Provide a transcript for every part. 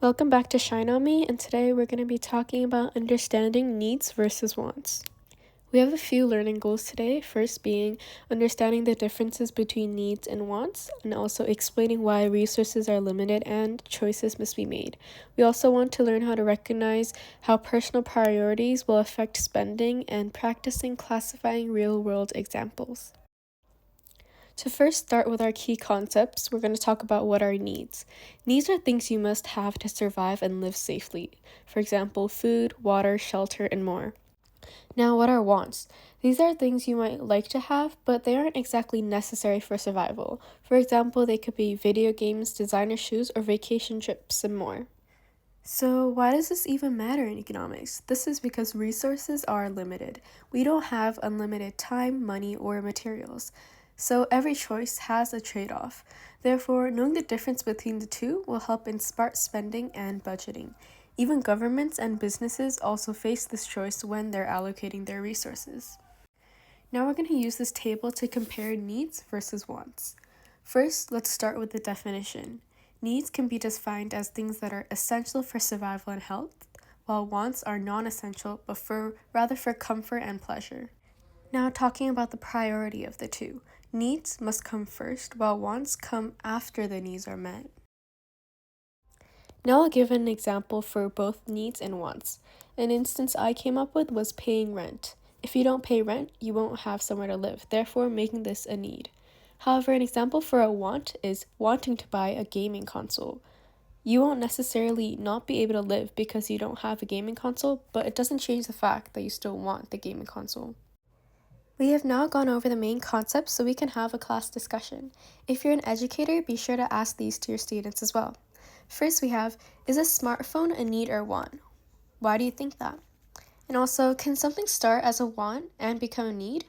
Welcome back to Shine On Me, and today we're going to be talking about understanding needs versus wants. We have a few learning goals today, first being understanding the differences between needs and wants, and also explaining why resources are limited and choices must be made. We also want to learn how to recognize how personal priorities will affect spending and practicing classifying real-world examples. To first start with our key concepts, we're going to talk about what are needs. Needs are things you must have to survive and live safely. For example, food, water, shelter, and more. Now, what are wants? These are things you might like to have, but they aren't exactly necessary for survival. For example, they could be video games, designer shoes, or vacation trips, and more. So, why does this even matter in economics? This is because resources are limited. We don't have unlimited time, money, or materials. So, every choice has a trade off. Therefore, knowing the difference between the two will help in smart spending and budgeting. Even governments and businesses also face this choice when they're allocating their resources. Now, we're going to use this table to compare needs versus wants. First, let's start with the definition. Needs can be defined as things that are essential for survival and health, while wants are non-essential but rather for comfort and pleasure. Now, talking about the priority of the two. Needs must come first, while wants come after the needs are met. Now I'll give an example for both needs and wants. An instance I came up with was paying rent. If you don't pay rent, you won't have somewhere to live, therefore making this a need. However, an example for a want is wanting to buy a gaming console. You won't necessarily not be able to live because you don't have a gaming console, but it doesn't change the fact that you still want the gaming console. We have now gone over the main concepts so we can have a class discussion. If you're an educator, be sure to ask these to your students as well. First we have, is a smartphone a need or want? Why do you think that? And also, can something start as a want and become a need?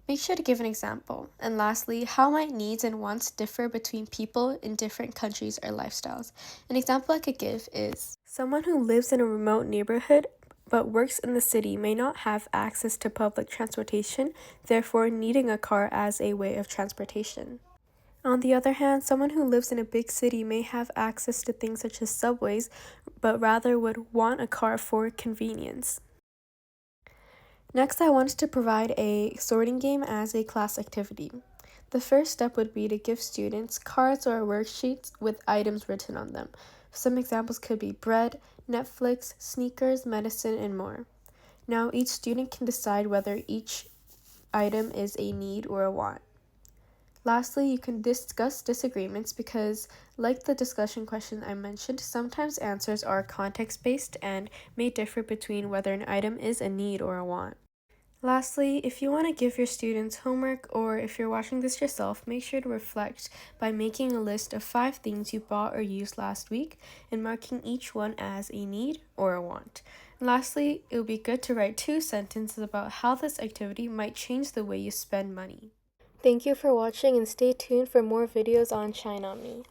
Make sure to give an example. And lastly, how might needs and wants differ between people in different countries or lifestyles? An example I could give is, someone who lives in a remote neighborhood but works in the city may not have access to public transportation, therefore needing a car as a way of transportation. On the other hand, someone who lives in a big city may have access to things such as subways, but rather would want a car for convenience. Next, I wanted to provide a sorting game as a class activity. The first step would be to give students cards or worksheets with items written on them. Some examples could be bread, Netflix, sneakers, medicine, and more. Now, each student can decide whether each item is a need or a want. Lastly, you can discuss disagreements because, like the discussion question I mentioned, sometimes answers are context-based and may differ between whether an item is a need or a want. Lastly, if you want to give your students homework or if you're watching this yourself, make sure to reflect by making a list of 5 things you bought or used last week and marking each one as a need or a want. And lastly, it would be good to write 2 sentences about how this activity might change the way you spend money. Thank you for watching and stay tuned for more videos on Shine On Me.